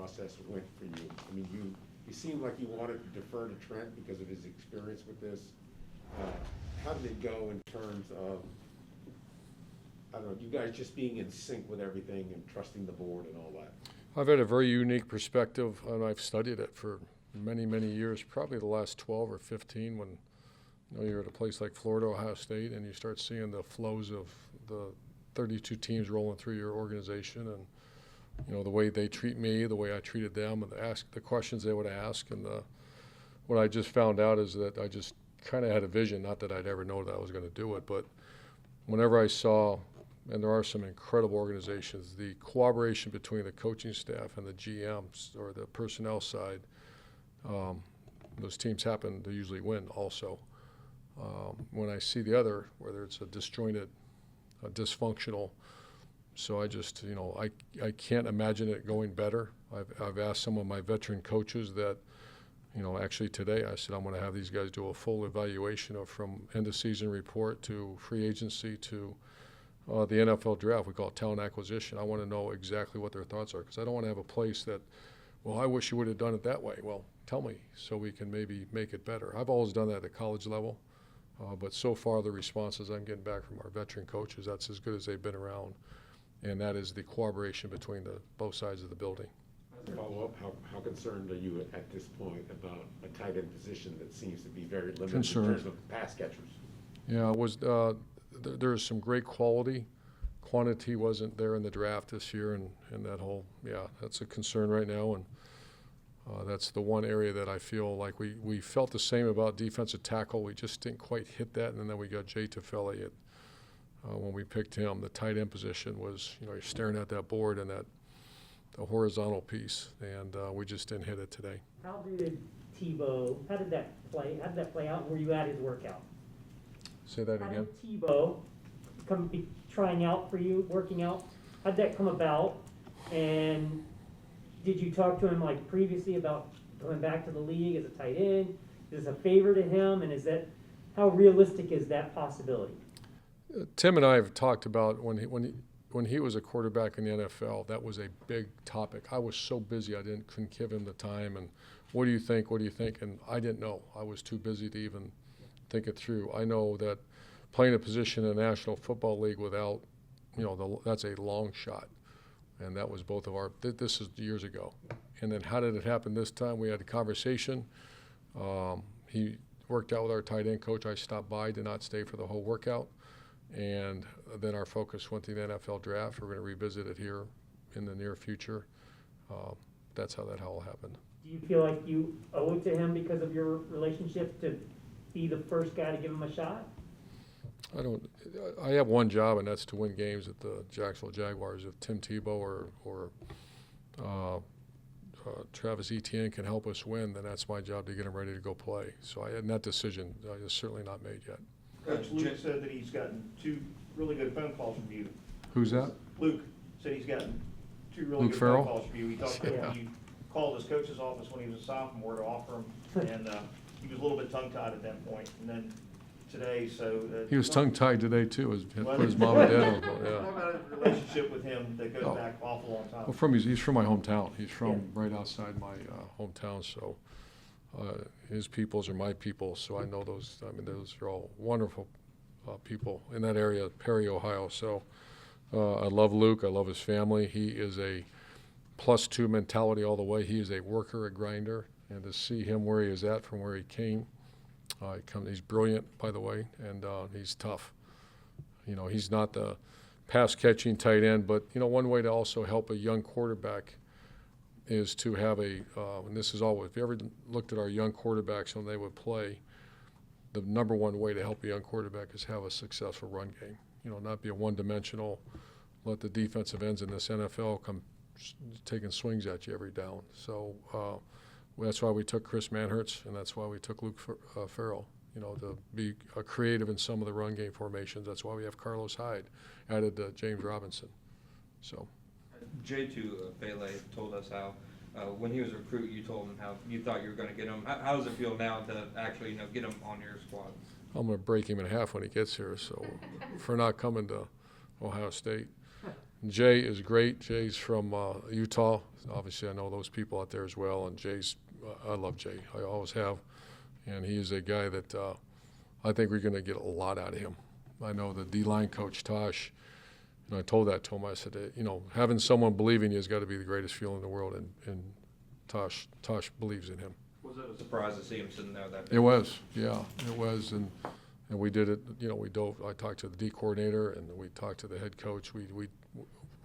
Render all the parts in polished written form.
process went for you. I mean, you seemed like you wanted to defer to Trent because of his experience with this. How did it go in terms of, I don't know, you guys just being in sync with everything and trusting the board and all that? I've had a very unique perspective, and I've studied it for many, many years, probably the last 12 or 15 when you're at a place like Florida, Ohio State, and you start seeing the flows of the 32 teams rolling through your organization, and the way they treat me, the way I treated them, and the questions they would ask. And what I just found out is that I just kind of had a vision, not that I'd ever know that I was going to do it, but whenever I saw, and there are some incredible organizations, the cooperation between the coaching staff and the GMs or the personnel side, those teams happen to usually win also. When I see the other, whether it's a disjointed, dysfunctional, so I just, I can't imagine it going better. I've asked some of my veteran coaches that, actually today I said I'm going to have these guys do a full evaluation of from end of season report to free agency to the NFL draft. We call it talent acquisition. I want to know exactly what their thoughts are, because I don't want to have a place that, well, I wish you would have done it that way. Well, tell me so we can maybe make it better. I've always done that at the college level, but so far the responses I'm getting back from our veteran coaches, that's as good as they've been around, and that is the cooperation between both sides of the building. As a follow-up, how concerned are you at this point about a tight end position that seems to be very limited in terms of pass catchers? Yeah, there's some great quality. Quantity wasn't there in the draft this year, and that whole, that's a concern right now. And that's the one area that I feel like we felt the same about defensive tackle. We just didn't quite hit that, and then we got Jay Tufele when we picked him. The tight end position was, you're staring at that board and the horizontal piece, and we just didn't hit it today. How did that play out? Were you at his workout? Say that again. How did Tebow come be trying out for you, working out? How did that come about? And did you talk to him like previously about going back to the league as a tight end? Is this a favor to him? And how realistic is that possibility? Tim and I have talked about when he was a quarterback in the NFL, that was a big topic. I was so busy I couldn't give him the time. And what do you think? What do you think? And I didn't know. I was too busy to even think it through. I know that playing a position in the National Football League without, that's a long shot. And that was both of this is years ago. And then how did it happen this time? We had a conversation. He worked out with our tight end coach. I stopped by, did not stay for the whole workout. And then our focus went to the NFL draft. We're going to revisit it here in the near future. That's how that all happened. Do you feel like you owe it to him because of your relationship to be the first guy to give him a shot? I have one job, and that's to win games at the Jacksonville Jaguars. If Tim Tebow or Travis Etienne can help us win, then that's my job to get him ready to go play. So that decision is certainly not made yet. Coach Luke said that he's gotten 2 really good phone calls from you. Who's that? Luke said he's gotten 2 really Luke good Farrell? phone calls from you. He talked about you called his coach's office when he was a sophomore to offer him, and he was a little bit tongue-tied at that point. And then today, he was tongue-tied today too. Put his mom and dad on. Yeah. How about a relationship with him that goes back awful long time? Well, he's from my hometown. He's from right outside my hometown, so his peoples are my people. So I know those. I mean, those are all wonderful people in that area, Perry, Ohio. So I love Luke. I love his family. He is a +2 mentality all the way. He is a worker, a grinder, and to see him where he is at from where he came. He's brilliant, by the way, and he's tough. He's not the pass-catching tight end, but, one way to also help a young quarterback is to have and this is always, if you ever looked at our young quarterbacks when they would play, the number one way to help a young quarterback is have a successful run game. Not be a one-dimensional, let the defensive ends in this NFL come taking swings at you every down. So that's why we took Chris Manhertz, and that's why we took Luke Farrell, to be creative in some of the run game formations. That's why we have Carlos Hyde, added James Robinson. So, Jay Tufele told us how when he was a recruit, you told him how you thought you were going to get him. How does it feel now to actually get him on your squad? I'm going to break him in half when he gets here. So, for not coming to Ohio State. Jay is great. Jay's from Utah. Obviously, I know those people out there as well. And I love Jay. I always have. And he is a guy that I think we're going to get a lot out of him. I know the D-line coach, Tosh, and I told that to him. I said, having someone believe in you has got to be the greatest feeling in the world. And Tosh believes in him. Was it a surprise to see him sitting there that day? It was, yeah, it was. And we did it, we dove. I talked to the D coordinator and we talked to the head coach. We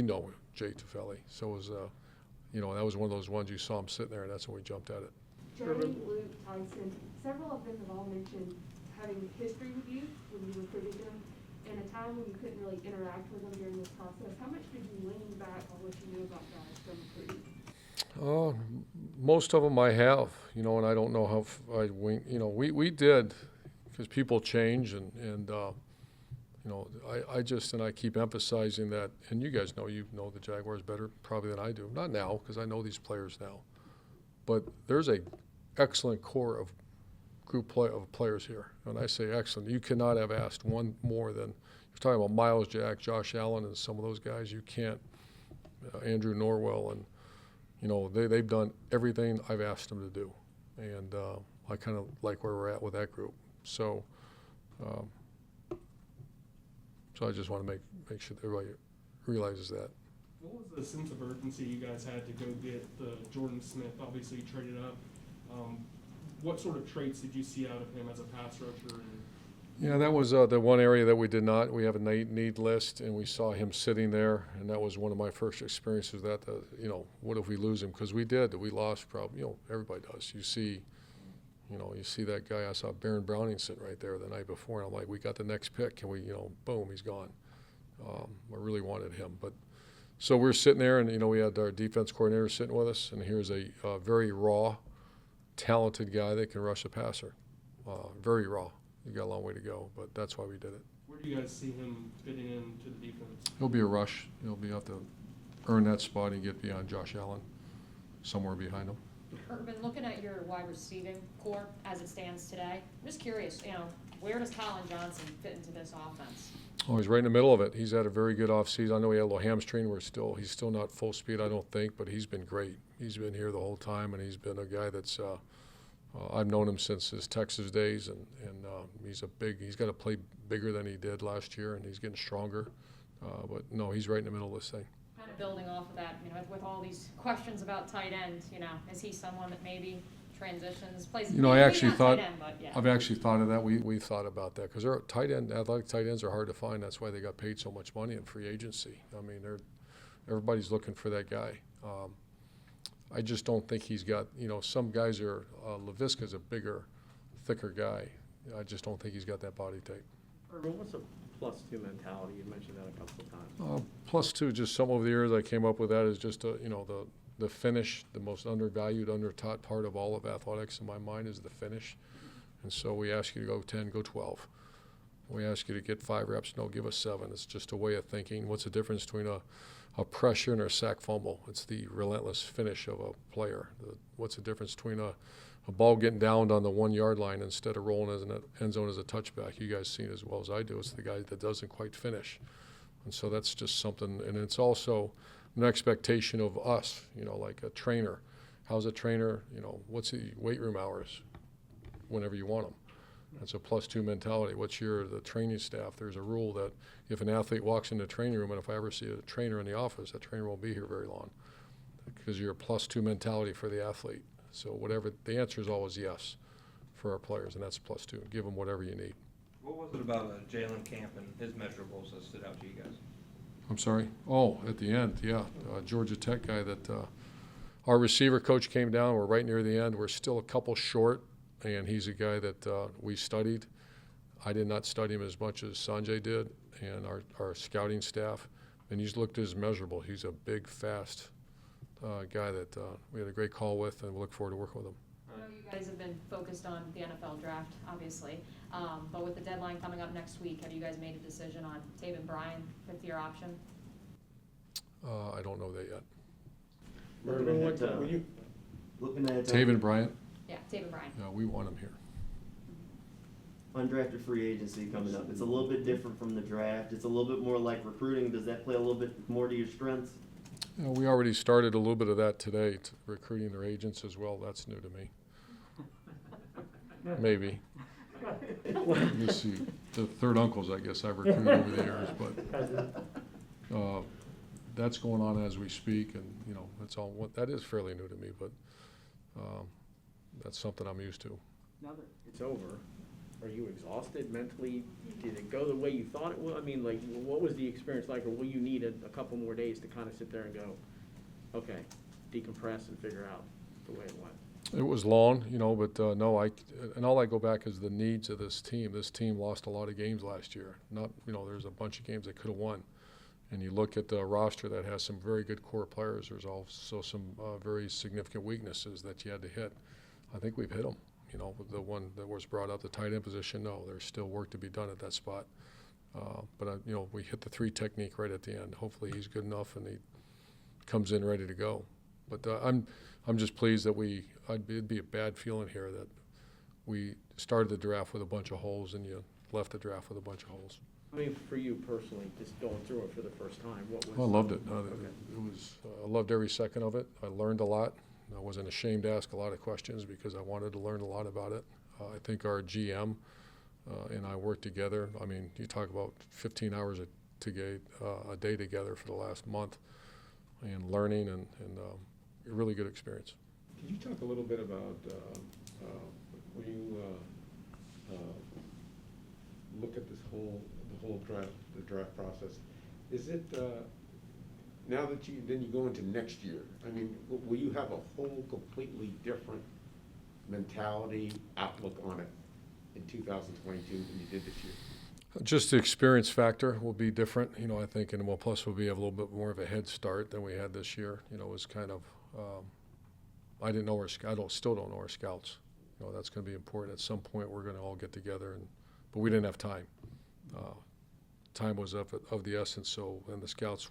know Jay Tufele. So it was, that was one of those ones you saw him sitting there, and that's when we jumped at it. Jay, Luke, Tyson, several of them have all mentioned having history with you when you recruited them, and a time when you couldn't really interact with them during this process. How much did you lean back on what you knew about guys from recruiting? Most of them I have, and I don't know how I wing. We did, because people change, and I keep emphasizing that, and you guys know the Jaguars better probably than I do. Not now, because I know these players now, but there's a excellent core of of players here. When I say excellent, you cannot have asked one more than, you're talking about Miles Jack, Josh Allen, and some of those guys. You can't, Andrew Norwell, and they've done everything I've asked them to do, and I kind of like where we're at with that group. So I just want to make sure that everybody realizes that. What was the sense of urgency you guys had to go get the Jordan Smith? Obviously, you traded up. What sort of traits did you see out of him as a pass rusher? Yeah, that was the one area that we did not. We have a need list, and we saw him sitting there, and that was one of my first experiences. What if we lose him? Because we did. We lost probably. Everybody does. You see that guy. I saw Baron Browning sitting right there the night before, and I'm like, we got the next pick. Can we, boom, he's gone. I really wanted him, but so we're sitting there, and we had our defense coordinator sitting with us, and here's a very raw, talented guy that can rush a passer. Very raw. You got a long way to go, but that's why we did it. Where do you guys see him fitting into the defense? He'll be a rush. He'll have to earn that spot and get beyond Josh Allen, somewhere behind him. Urban, looking at your wide receiving core as it stands today, I'm just curious, where does Colin Johnson fit into this offense? Oh, he's right in the middle of it. He's had a very good offseason. I know he had a little hamstring. He's still not full speed, I don't think, but he's been great. He's been here the whole time, and he's been a guy that's I've known him since his Texas days, and he's got to play bigger than he did last year, and he's getting stronger. But no, he's right in the middle of this thing. Kind of building off of that, with all these questions about tight end, is he someone that maybe transitions, plays? I actually thought, tight end, but yeah. I've actually thought of that. We thought about that because athletic tight ends are hard to find. That's why they got paid so much money in free agency. I mean, everybody's looking for that guy. I just don't think he's got, some guys are, LaVisca's a bigger, thicker guy. I just don't think he's got that body type. Urban, what's a +2 mentality? You mentioned that a couple of times. +2, just some over the years I came up with that is just, the finish, the most undervalued, undertaught part of all of athletics in my mind is the finish. And so we ask you to go 10, go 12. We ask you to get 5 reps, no, give us 7. It's just a way of thinking. What's the difference between a pressure and a sack fumble? It's the relentless finish of a player. What's the difference between a ball getting downed on the 1 yard line instead of rolling as an end zone as a touchback? You guys see it as well as I do. It's the guy that doesn't quite finish. And so that's just something, and it's also an expectation of us, like a trainer. How's a trainer, what's the weight room hours whenever you want them? That's a +2 mentality. What's the training staff? There's a rule that if an athlete walks in the training room, and if I ever see a trainer in the office, that trainer won't be here very long because you're a +2 mentality for the athlete. So whatever, the answer is always yes for our players, and that's a +2. Give them whatever you need. What was it about Jalen Camp and his measurables that stood out to you guys? I'm sorry? Oh, at the end, yeah. Georgia Tech guy that our receiver coach came down. We're right near the end. We're still a couple short, and he's a guy that we studied. I did not study him as much as Sanjay did and our scouting staff. And he's looked at his measurable. He's a big, fast guy that we had a great call with, and we look forward to working with him. I know you guys have been focused on the NFL draft, obviously, but with the deadline coming up next week, have you guys made a decision on Taven Bryan, 5th-year option? I don't know that yet. Urban, what, Looking at Taven Bryant? Yeah, Taven Bryan. We want him here. undrafted free agency coming up. It's a little bit different from the draft. It's a little bit more like recruiting. Does that play a little bit more to your strengths? You know, we already started a little bit of that today, recruiting their agents as well. That's new to me. Maybe. You see, the third uncles, I guess, I've recruited over the years, but that's going on as we speak, and you know, that is fairly new to me, but that's something I'm used to. Now that it's over, are you exhausted mentally? Did it go the way you thought it would? I mean, like, what was the experience like, or will you need a couple more days to kind of sit there and go, okay, decompress and figure out the way it went? It was long, you know, but no, and all I go back is the needs of this team. This team lost a lot of games last year. There's a bunch of games they could have won. And you look at the roster that has some very good core players. There's also some very significant weaknesses that you had to hit. I think we've hit them. You know, the one that was brought up, the tight end position, no, there's still work to be done at that spot. But we hit the 3 technique right at the end. Hopefully he's good enough and he comes in ready to go. But I'm just pleased that it'd be a bad feeling here that we started the draft with a bunch of holes and you left the draft with a bunch of holes. I mean, for you personally, just going through it for the first time, what was? I loved it. Okay. I loved every second of it. I learned a lot. I wasn't ashamed to ask a lot of questions because I wanted to learn a lot about it. I think our GM and I worked together. I mean, you talk about 15 hours a day together for the last month and learning and a really good experience. Can you talk a little bit about when you look at the whole draft process? Is it now that you go into next year? I mean, will you have a whole completely different mentality, outlook on it in 2022 than you did this year? Just the experience factor will be different, you know, I think, and plus we'll be a little bit more of a head start than we had this year. You know, it was kind of, I still don't know our scouts. You know, that's going to be important. At some point we're going to all get together, but we didn't have time. Time was of the essence, and the scouts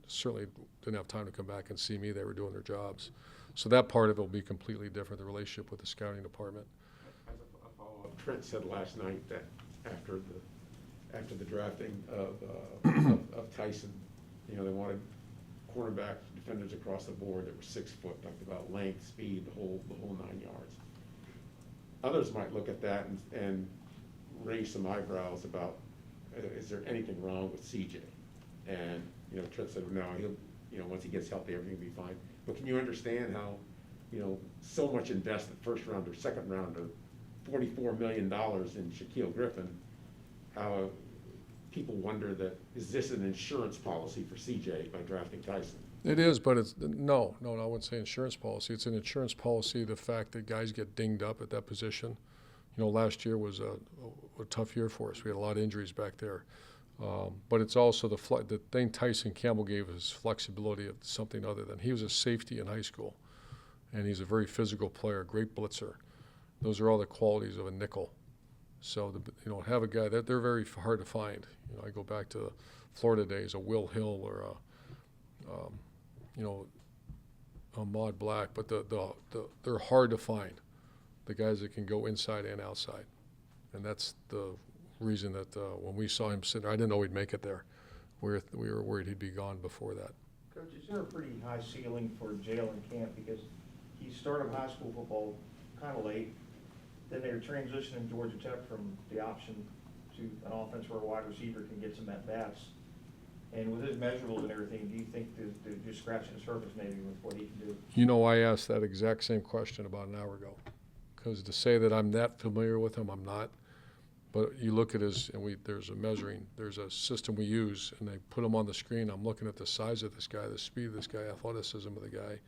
certainly didn't have time to come back and see me. They were doing their jobs. So that part of it will be completely different, the relationship with the scouting department. As a follow-up, Trent said last night that after the drafting of Tyson, you know, they wanted cornerback defenders across the board that were 6 foot, talked about length, speed, the whole 9 yards. Others might look at that and raise some eyebrows about, is there anything wrong with CJ? And, you know, Trent said, no, once he gets healthy, everything will be fine. But can you understand how, you know, so much invested, first rounder, second rounder, $44 million in Shaquille Griffin, how people wonder that, is this an insurance policy for CJ by drafting Tyson? It is, but no, I wouldn't say insurance policy. It's an insurance policy, the fact that guys get dinged up at that position. You know, last year was a tough year for us. We had a lot of injuries back there. But it's also the thing Tyson Campbell gave us flexibility of something other than, he was a safety in high school, and he's a very physical player, great blitzer. Those are all the qualities of a nickel. So, have a guy that they're very hard to find. You know, I go back to Florida days, a Will Hill or a Maud Black, but they're hard to find. The guys that can go inside and outside, and that's the reason that when we saw him sitting, I didn't know he'd make it there. We were worried he'd be gone before that. Coach, is there a pretty high ceiling for Jalen Camp, because he started high school football kind of late, then they were transitioning Georgia Tech from the option to an offense where a wide receiver can get some at-bats. And with his measurables and everything, do you think they're just scratching the surface maybe with what he can do? You know, I asked that exact same question about an hour ago. Because to say that I'm that familiar with him, I'm not. But you look at there's a system we use, and they put him on the screen. I'm looking at the size of this guy, the speed of this guy, athleticism of the guy.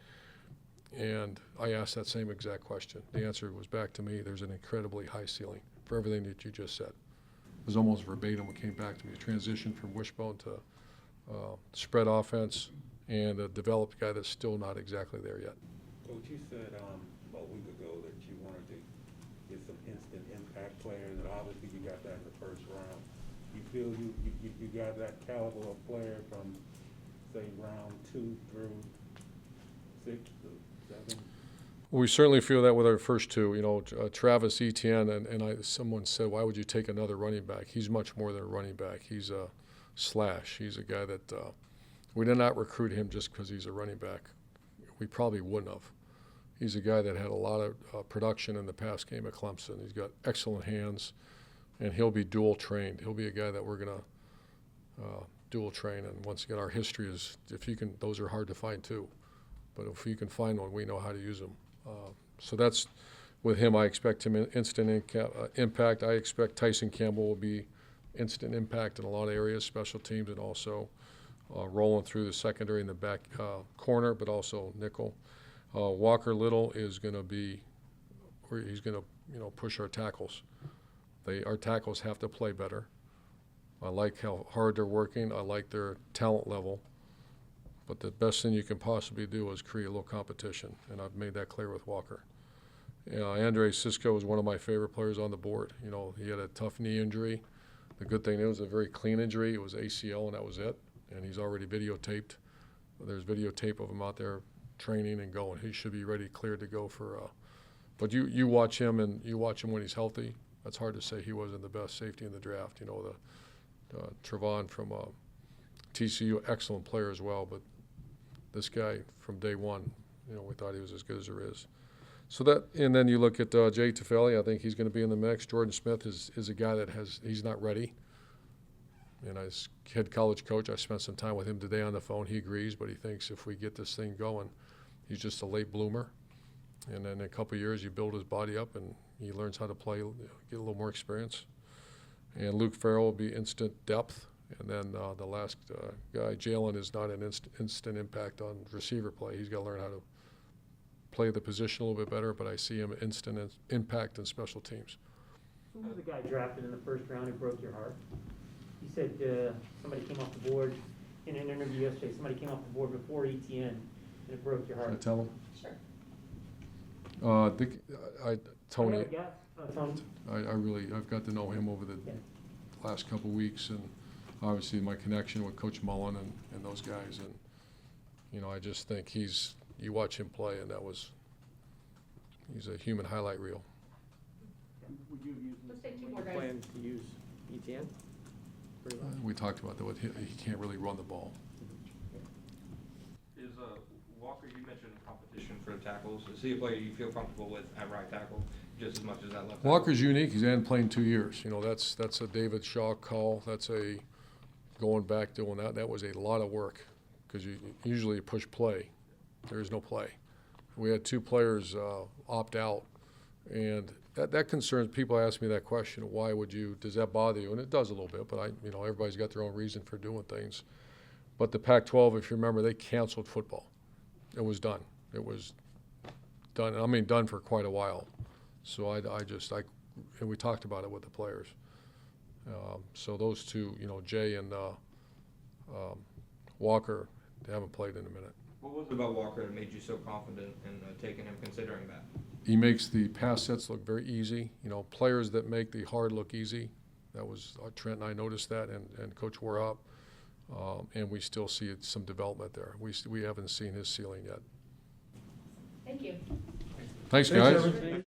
And I asked that same exact question. The answer was back to me, there's an incredibly high ceiling for everything that you just said. It was almost verbatim what came back to me. A transition from wishbone to spread offense, and a developed guy that's still not exactly there yet. Coach, you said a week ago that you wanted to get some instant impact players, and obviously you got that in the first round. You feel you got that caliber of player from, say, round 2 through 6 to 7? We certainly feel that with our first two, Travis Etienne, someone said, why would you take another running back? He's much more than a running back. He's a slash. He's a guy that we did not recruit him just because he's a running back. We probably wouldn't have. He's a guy that had a lot of production in the pass game at Clemson. He's got excellent hands, and he'll be dual trained. He'll be a guy that we're going to dual train. And once again, our history is, if you can, those are hard to find too. But if you can find one, we know how to use them. So that's, with him, I expect him instant impact. I expect Tyson Campbell will be instant impact in a lot of areas, special teams, and also rolling through the secondary in the back corner, but also nickel. Walker Little is going to be, he's going to push our tackles. Our tackles have to play better. I like how hard they're working. I like their talent level. But the best thing you can possibly do is create a little competition, and I've made that clear with Walker. Andre Cisco is one of my favorite players on the board. He had a tough knee injury. The good thing, it was a very clean injury. It was ACL, and that was it. And he's already videotaped. There's videotape of him out there training and going. He should be ready, cleared to go for. But you watch him, and you watch him when he's healthy. That's hard to say he wasn't the best safety in the draft. The Trevor from TCU, excellent player as well. But this guy from day one, we thought he was as good as there is. So that, and then you look at Jay Tufele. I think he's going to be in the mix. Jordan Smith is a guy that he's not ready. And as head college coach, I spent some time with him today on the phone. He agrees, but he thinks if we get this thing going, he's just a late bloomer. And then in a couple of years, you build his body up, and he learns how to play, get a little more experience. And Luke Farrell will be instant depth. And then the last guy, Jalen, is not an instant impact on receiver play. He's got to learn how to play the position a little bit better, but I see him instant impact in special teams. Who was the guy drafted in the first round who broke your heart? You said somebody came off the board in an interview yesterday. Somebody came off the board before ETN, and it broke your heart. Can I tell him? Sure. Tony, Tony. I've got to know him over the last couple of weeks, and obviously my connection with Coach Mullen and those guys, and I just think you watch him play, and he's a human highlight reel. Would you use Let's take two more guys. plan to use ETN? Pretty much. We talked about that. He can't really run the ball. Is Walker, you mentioned competition for the tackles. Is he a player you feel comfortable with at right tackle just as much as that left tackle? Walker's unique. He's hadn't played in 2 years. That's a David Shaw call. That's a going back doing that. That was a lot of work because you usually push play. There is no play. We had 2 players opt out, and that concerns people. Ask me that question: why does that bother you? And it does a little bit, but everybody's got their own reason for doing things. But the Pac-12, if you remember, they canceled football. It was done. It was done. I mean, done for quite a while. So and we talked about it with the players. So those two, Jay and Walker, they haven't played in a minute. What was it about Walker that made you so confident in taking him, considering that? He makes the pass sets look very easy. Players that make the hard look easy. That was Trent and I noticed that, and Coach Warhop. And we still see some development there. We haven't seen his ceiling yet. Thank you. Thanks, guys.